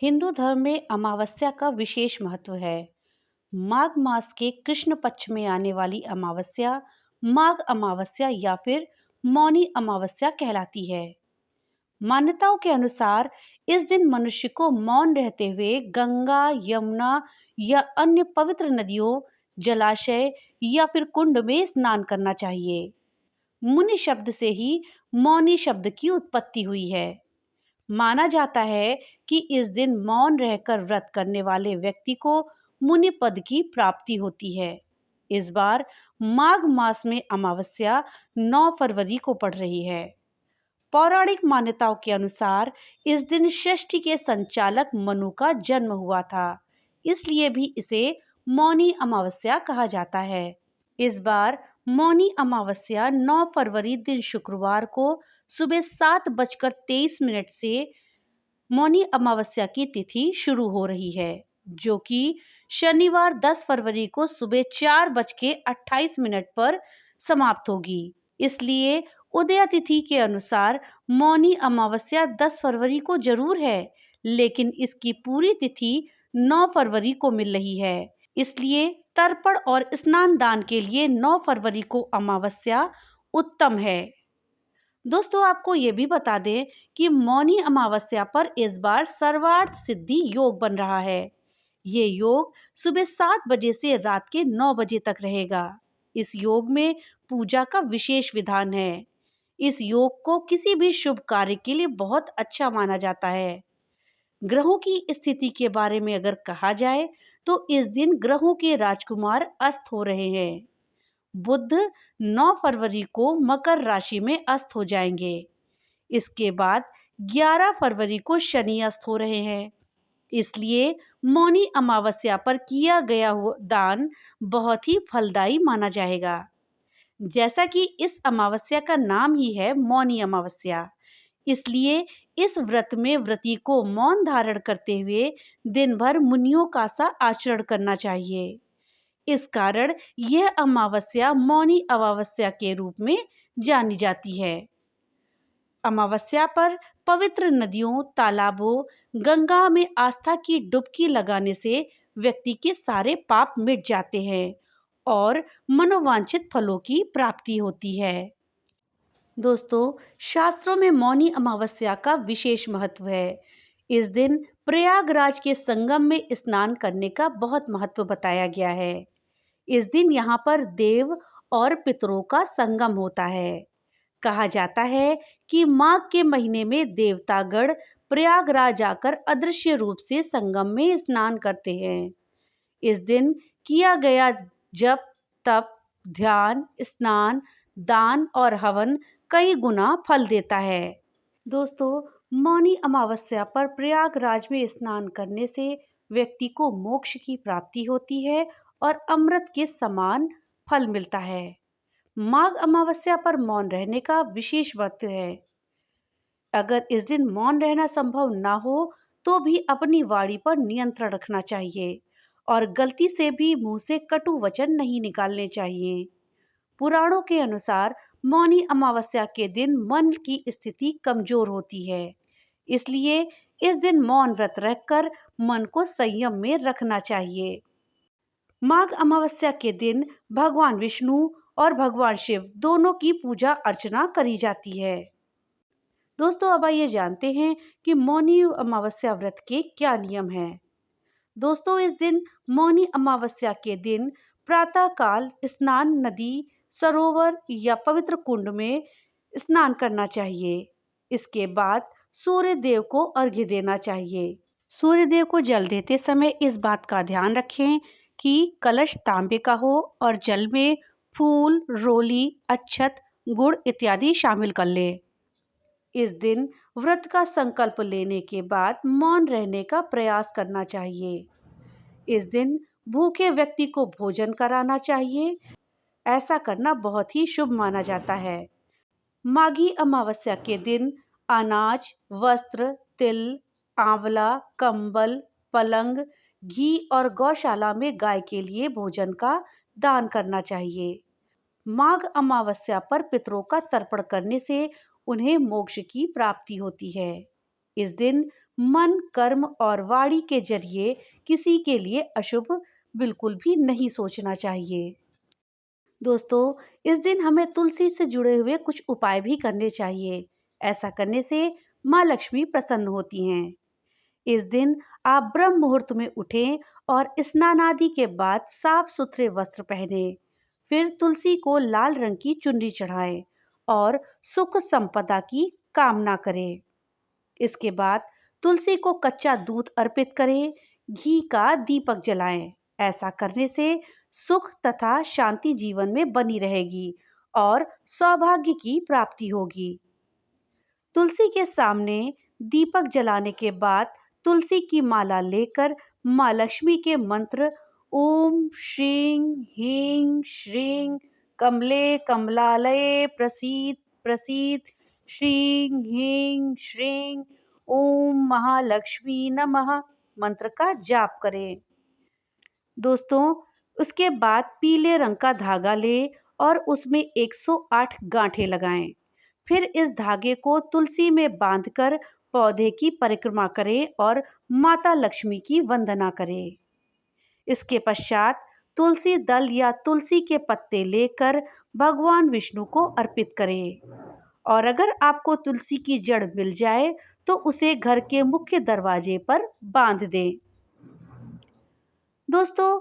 हिंदू धर्म में अमावस्या का विशेष महत्व है। माघ मास के कृष्ण पक्ष में आने वाली अमावस्या माघ अमावस्या या फिर मौनी अमावस्या कहलाती है। मान्यताओं के अनुसार इस दिन मनुष्य को मौन रहते हुए गंगा, यमुना या अन्य पवित्र नदियों, जलाशय या फिर कुंड में स्नान करना चाहिए। मुनि शब्द से ही मौनी शब्द की उत्पत्ति हुई है। माना जाता है कि इस दिन मौन रहकर व्रत करने वाले व्यक्ति को मुनि पद की प्राप्ति होती है। इस बार माघ मास में अमावस्या 9 फरवरी को पड़ रही है। पौराणिक मान्यताओं के अनुसार इस दिन सृष्टि के संचालक मनु का जन्म हुआ था, इसलिए भी इसे मौनी अमावस्या कहा जाता है। इस बार मौनी अमावस्या 9 फरवरी दिन शुक्रवार को सुबह 7:23 से मौनी अमावस्या की तिथि शुरू हो रही है, जो कि शनिवार 10 फरवरी को सुबह 4:28 पर समाप्त होगी। इसलिए उदया तिथि के अनुसार मौनी अमावस्या 10 फरवरी को जरूर है, लेकिन इसकी पूरी तिथि 9 फरवरी को मिल रही है। इसलिए तर्पण और स्नान दान के लिए 9 फरवरी को अमावस्या उत्तम है। दोस्तों, आपको ये भी बता दें कि मौनी अमावस्या पर इस बार सर्वार्थ सिद्धि योग बन रहा है। ये योग सुबह 7 बजे से रात के 9 बजे तक रहेगा। इस योग में पूजा का विशेष विधान है। इस योग को किसी भी शुभ कार्य के लिए बहुत अच्छा माना जाता है। ग्रहों की स्थिति के बारे में अगर कहा जाए तो इस दिन ग्रहों के राजकुमार अस्त हो रहे हैं। बुध 9 फरवरी को मकर राशि में अस्त हो जाएंगे। इसके बाद 11 फरवरी को शनि अस्त हो रहे हैं। इसलिए मौनी अमावस्या पर किया गया हुआ दान बहुत ही फलदायी माना जाएगा। जैसा कि इस अमावस्या का नाम ही है मौनी अमावस्या, इसलिए इस व्रत में व्रती को मौन धारण करते हुए दिन भर मुनियों का सा आचरण करना चाहिए। इस कारण यह अमावस्या मौनी अमावस्या के रूप में जानी जाती है। अमावस्या पर पवित्र नदियों, तालाबों, गंगा में आस्था की डुबकी लगाने से व्यक्ति के सारे पाप मिट जाते हैं और मनोवांछित फलों की प्राप्ति होती है। दोस्तों, शास्त्रों में मौनी अमावस्या का विशेष महत्व है। इस दिन प्रयागराज के संगम में स्नान करने का बहुत महत्व बताया गया है। इस दिन यहाँ पर देव और पितरों का संगम होता है। कहा जाता है कि माघ के महीने में देवतागण प्रयागराज आकर अदृश्य रूप से संगम में स्नान करते हैं। इस दिन किया गया जप, तप, ध्यान, स्नान, दान और हवन कई गुना फल देता है। दोस्तों, मौनी अमावस्या पर प्रयागराज में स्नान करने से व्यक्ति को मोक्ष की प्राप्ति होती है और अमृत के समान फल मिलता है। माघ अमावस्या पर मौन रहने का विशेष महत्व है। अगर इस दिन मौन रहना संभव ना हो तो भी अपनी वाणी पर नियंत्रण रखना चाहिए और गलती से भी मुंह से कटु वचन नहीं निकालने चाहिए। पुराणों के अनुसार मौनी अमावस्या के दिन मन की स्थिति कमजोर होती है, इसलिए इस दिन मौन व्रत रखकर मन को संयम में रखना चाहिए। माघ अमावस्या के दिन भगवान विष्णु और भगवान शिव दोनों की पूजा अर्चना करी जाती है। दोस्तों, अब आइए जानते हैं कि मौनी अमावस्या व्रत के क्या नियम हैं। दोस्तों, इस दिन मौनी अमावस्या के दिन प्रातः काल स्नान नदी, सरोवर या पवित्र कुंड में स्नान करना चाहिए। इसके बाद सूर्य देव को अर्घ्य देना चाहिए। सूर्य देव को जल देते समय इस बात का ध्यान रखें कि कलश तांबे का हो और जल में फूल, रोली, अक्षत, गुड़ इत्यादि शामिल कर लें। इस दिन व्रत का संकल्प लेने के बाद मौन रहने का प्रयास करना चाहिए। इस दिन भूखे व्यक्ति को भोजन कराना चाहिए। ऐसा करना बहुत ही शुभ माना जाता है। माघी अमावस्या के दिन अनाज, वस्त्र, तिल, आंवला, कंबल, पलंग, घी और गौशाला में गाय के लिए भोजन का दान करना चाहिए। माघ अमावस्या पर पितरों का तर्पण करने से उन्हें मोक्ष की प्राप्ति होती है। इस दिन मन, कर्म और वाणी के जरिए किसी के लिए अशुभ बिल्कुल भी नहीं सोचना चाहिए। दोस्तों, इस दिन हमें तुलसी से जुड़े हुए कुछ उपाय भी करने चाहिए। ऐसा करने से माँ लक्ष्मी प्रसन्न होती हैं। इस दिन आप ब्रह्म मुहूर्त में उठें और स्नान आदि के बाद साफ सुथरे वस्त्र पहने। फिर तुलसी को लाल रंग की चुनरी चढ़ाएं और सुख संपदा की कामना करें। इसके बाद तुलसी को कच्चा दूध अर्पित करें, घी का दीपक जलाएं। ऐसा करने से सुख तथा शांति जीवन में बनी रहेगी और सौभाग्य की प्राप्ति होगी। तुलसी के सामने दीपक जलाने के बाद तुलसी की माला लेकर माँ लक्ष्मी के मंत्र ओम श्रीं ह्रीं श्रीं कमले कमलालये प्रसीद प्रसीद श्रीं ह्रीं श्रीं ओम महालक्ष्मी नमः मंत्र का जाप करें। दोस्तों, उसके बाद पीले रंग का धागा लें और उसमें 108 गांठें लगाएं। फिर इस धागे को तुलसी में बांधकर पौधे की परिक्रमा करें और माता लक्ष्मी की वंदना करें। इसके पश्चात तुलसी दल या तुलसी के पत्ते लेकर भगवान विष्णु को अर्पित करें और अगर आपको तुलसी की जड़ मिल जाए तो उसे घर के मुख्य दरवाजे पर बांध दें। दोस्तों,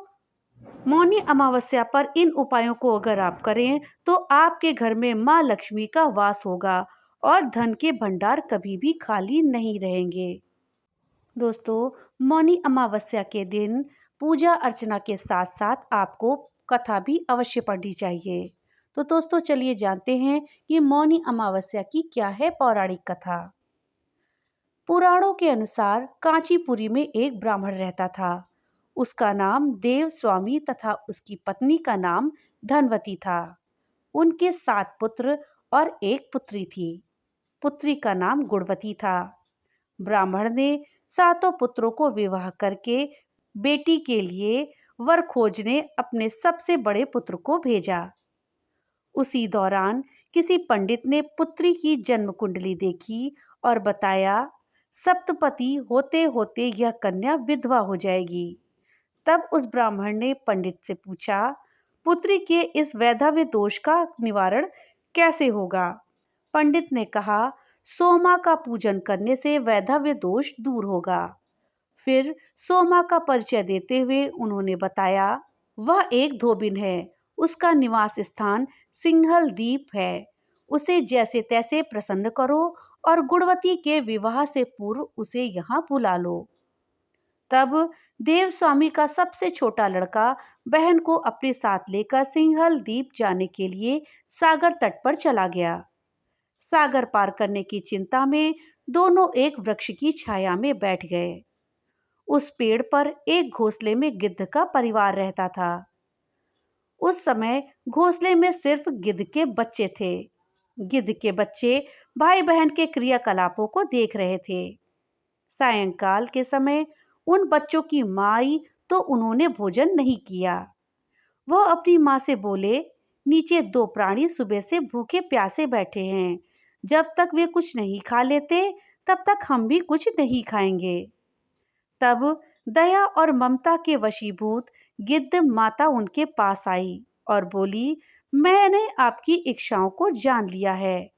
मौनी अमावस्या पर इन उपायों को अगर आप करें तो आपके घर में माँ लक्ष्मी का वास होगा और धन के भंडार कभी भी खाली नहीं रहेंगे। दोस्तों, मौनी अमावस्या के दिन पूजा अर्चना के साथ साथ आपको कथा भी अवश्य पढ़नी चाहिए। तो दोस्तों, चलिए जानते हैं कि मौनी अमावस्या की क्या है पौराणिक कथा। पुराणों के अनुसार कांचीपुरी में एक ब्राह्मण रहता था। उसका नाम देव स्वामी तथा उसकी पत्नी का नाम धनवती था। उनके 7 पुत्र और एक पुत्री थी। पुत्री का नाम गुणवती था। ब्राह्मण ने 7 पुत्रों को विवाह करके बेटी के लिए वर खोजने अपने सबसे बड़े पुत्र को भेजा। उसी दौरान किसी पंडित ने पुत्री की जन्म कुंडली देखी और बताया, सप्तपति होते होते यह कन्या विधवा हो जाएगी। तब उस ब्राह्मण ने पंडित से पूछा, पुत्री के इस वैधव्य दोष का निवारण कैसे होगा? पंडित ने कहा, सोमा का पूजन करने से वैधव्य दोष दूर होगा। फिर सोमा का परिचय देते हुए उन्होंने बताया, वह एक धोबिन है। उसका निवास स्थान सिंघल द्वीप है। उसे जैसे तैसे प्रसन्न करो और गुणवती के विवाह से पूर्व उसे यहाँ बुला लो। तब देव स्वामी का सबसे छोटा लड़का बहन को अपने साथ लेकर सिंघल द्वीप जाने के लिए सागर तट पर चला गया। सागर पार करने की चिंता में दोनों एक वृक्ष की छाया में बैठ गए। उस पेड़ पर एक घोंसले में गिद्ध का परिवार रहता था। उस समय घोंसले में सिर्फ गिद्ध के बच्चे थे। गिद्ध के बच्चे भाई बहन के क्रियाकलापों को देख रहे थे। सायंकाल के समय उन बच्चों की मां आई तो उन्होंने भोजन नहीं किया। वह अपनी मां से बोले, नीचे 2 प्राणी सुबह से भूखे प्यासे बैठे हैं। जब तक वे कुछ नहीं खा लेते तब तक हम भी कुछ नहीं खाएंगे। तब दया और ममता के वशीभूत गिद्ध माता उनके पास आई और बोली, मैंने आपकी इच्छाओं को जान लिया है।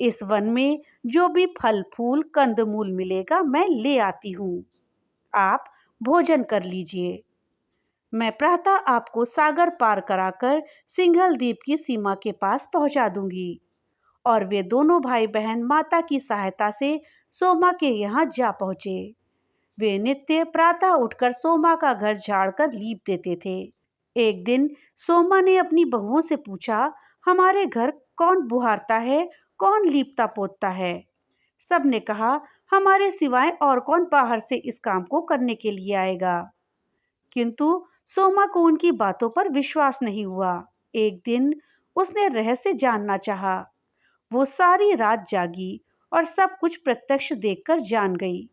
इस वन में जो भी फल फूल कंदमूल मिलेगा मैं ले आती हूँ। आप भोजन कर लीजिए। मैं प्रातः आपको सागर पार कराकर सिंघल द्वीप की सीमा के पास पहुंचा दूंगी। और वे दोनों भाई बहन माता की सहायता से सोमा के यहाँ जा पहुंचे। वे नित्य प्रातः उठकर सोमा का घर झाड़कर लीप देते थे। एक दिन सोमा ने अपनी बहुओं से पूछा, हमारे घर कौन बुहारता है, कौन लीपता पोतता है? सबने कहा, हमारे सिवाय और कौन बाहर से इस काम को करने के लिए आएगा? किंतु सोमा को उनकी बातों पर विश्वास नहीं हुआ। एक दिन उसने रहस्य जानना चाहा। वो सारी रात जागी और सब कुछ प्रत्यक्ष देखकर जान गई।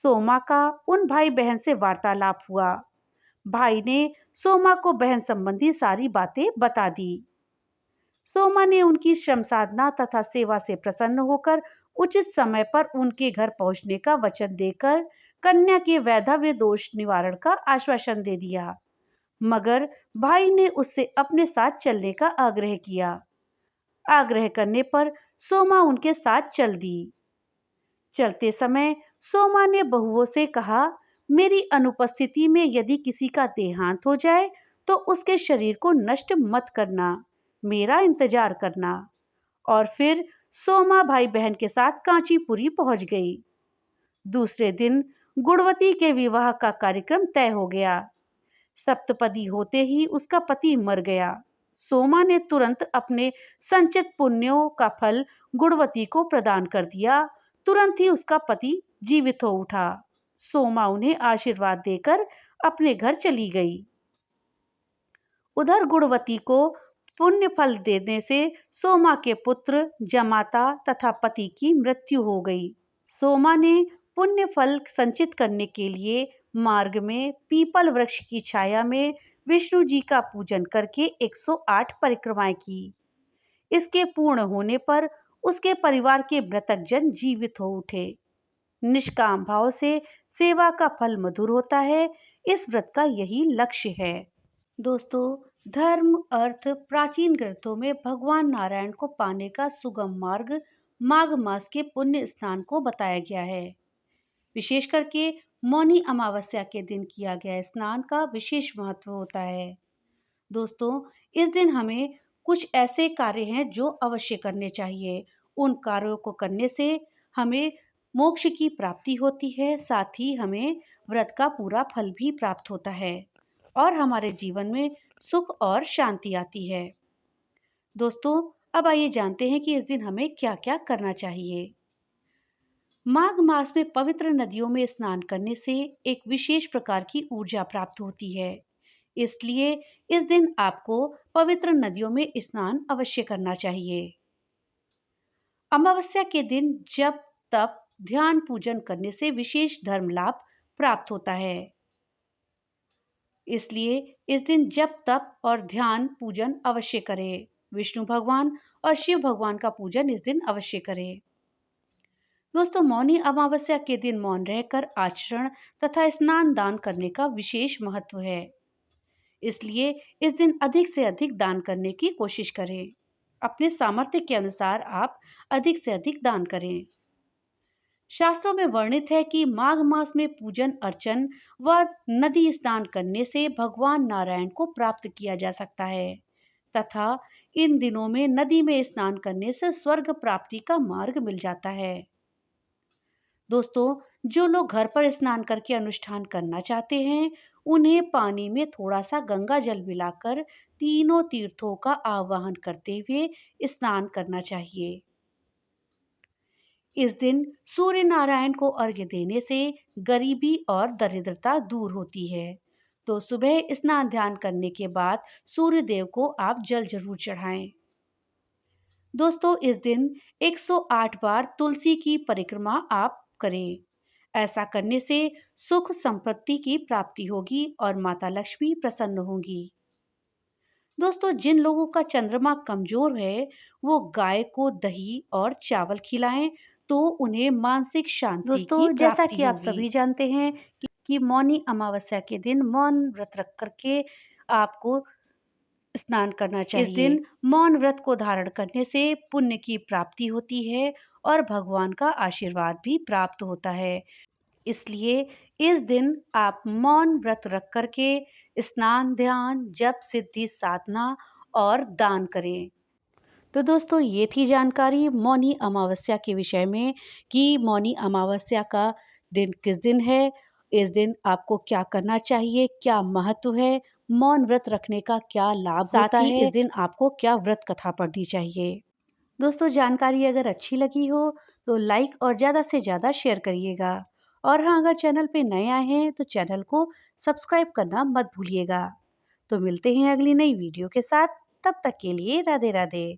सोमा का उन भाई बहन से वार्तालाप हुआ। भाई ने सोमा को बहन संबंधी सारी बातें बता दी। सोमा ने उनकी श्रम साधना तथा सेवा से प्रसन्न होकर उचित समय पर उनके घर पहुंचने का वचन देकर कन्या के वैधव्य दोष निवारण का आश्वासन दे दिया। मगर भाई ने उससे अपने साथ चलने का आग्रह किया। आग्रह करने पर सोमा उनके साथ चल दी। चलते समय सोमा ने बहुओं से कहा, मेरी अनुपस्थिति में यदि किसी का देहांत हो जाए तो उसके शरीर को नष्ट मत करना, मेरा इंतजार करना। और फिर सोमा भाई बहन के साथ कांचीपुरी पहुंच गई। दूसरे दिन गुणवती के विवाह का कार्यक्रम तय हो गया। सप्तपदी होते ही उसका पति मर गया। सोमा ने तुरंत अपने संचित पुण्यों का फल गुणवती को प्रदान कर दिया। तुरंत ही उसका पति जीवित हो उठा। सोमा उन्हें आशीर्वाद देकर अपने घर चली गई। उधर गुणवती को पुण्य फल देने से सोमा के पुत्र, जमाता तथा पति की मृत्यु हो गई। सोमा ने पुण्य फल संचित करने के लिए मार्ग में पीपल वृक्ष की छाया में विष्णु जी का पूजन करके 108 परिक्रमाएं की। इसके पूर्ण होने पर उसके परिवार के मृतक जन जीवित हो उठे। निष्काम भाव से सेवा का फल मधुर होता है। इस व्रत का यही लक्ष्य है। दोस्तों, धर्म अर्थ प्राचीन ग्रंथों में भगवान नारायण को पाने का सुगम मार्ग माघ मास के पुण्य स्नान को बताया गया है। विशेष करके मौनी अमावस्या के दिन किया गया स्नान का विशेष महत्व होता है। दोस्तों, इस दिन हमें कुछ ऐसे कार्य हैं जो अवश्य करने चाहिए। उन कार्यों को करने से हमें मोक्ष की प्राप्ति होती है, साथ ही हमें व्रत का पूरा फल भी प्राप्त होता है और हमारे जीवन में सुख और शांति आती है। दोस्तों, अब आइए जानते हैं कि इस दिन हमें क्या-क्या करना चाहिए। माघ मास में पवित्र नदियों में स्नान करने से एक विशेष प्रकार की ऊर्जा प्राप्त होती है। इसलिए इस दिन आपको पवित्र नदियों में स्नान अवश्य करना चाहिए। अमावस्या के दिन जप, तप, ध्यान, पूजन करने से विशेष धर्म लाभ प्राप्त होता है। इसलिए इस दिन जप, तप और ध्यान पूजन अवश्य करें। विष्णु भगवान और शिव भगवान का पूजन इस दिन अवश्य करें। दोस्तों, मौनी अमावस्या के दिन मौन रहकर आचरण तथा स्नान दान करने का विशेष महत्व है। इसलिए इस दिन अधिक से अधिक दान करने की कोशिश करें। अपने सामर्थ्य के अनुसार आप अधिक से अधिक दान करें। शास्त्रों में वर्णित है कि माघ मास में पूजन अर्चन व नदी स्नान करने से भगवान नारायण को प्राप्त किया जा सकता है तथा इन दिनों में नदी में स्नान करने से स्वर्ग प्राप्ति का मार्ग मिल जाता है। दोस्तों, जो लोग घर पर स्नान करके अनुष्ठान करना चाहते हैं, उन्हें पानी में थोड़ा सा गंगा जल मिलाकर तीनों तीर्थों का आवाहन करते हुए स्नान करना चाहिए। इस दिन सूर्य नारायण को अर्घ्य देने से गरीबी और दरिद्रता दूर होती है। तो सुबह स्नान ध्यान करने के बाद सूर्य देव को आप जल जरूर चढ़ाएं। दोस्तों, इस दिन 108 बार तुलसी की परिक्रमा आप करें। ऐसा करने से सुख संपत्ति की प्राप्ति होगी और माता लक्ष्मी प्रसन्न होंगी। दोस्तों, जिन लोगों का चंद्रमा कमजोर है, वो गाय को दही और चावल खिलाएं तो उन्हें मानसिक शांति की दोस्तों, प्राप्ति जैसा कि आप होगी। सभी जानते हैं कि मौनी अमावस्या के दिन मौन व्रत रख करके आपको स्नान करना इस चाहिए। दिन मौन व्रत को धारण करने से पुण्य की प्राप्ति होती है और भगवान का आशीर्वाद भी प्राप्त होता है। इसलिए इस दिन आप मौन व्रत रख करके स्नान, ध्यान, जप, सिद्धि, साधना और दान करें। तो दोस्तों, ये थी जानकारी मौनी अमावस्या के विषय में कि मौनी अमावस्या का दिन किस दिन है, इस दिन आपको क्या करना चाहिए, क्या महत्व है, मौन व्रत रखने का क्या लाभ होता साथ ही है, इस दिन आपको क्या व्रत कथा पढ़नी चाहिए। दोस्तों, जानकारी अगर अच्छी लगी हो तो लाइक और ज़्यादा से ज़्यादा शेयर करिएगा। और हाँ, अगर चैनल पे नए आए हैं तो चैनल को सब्सक्राइब करना मत भूलिएगा। तो मिलते हैं अगली नई वीडियो के साथ। तब तक के लिए राधे राधे।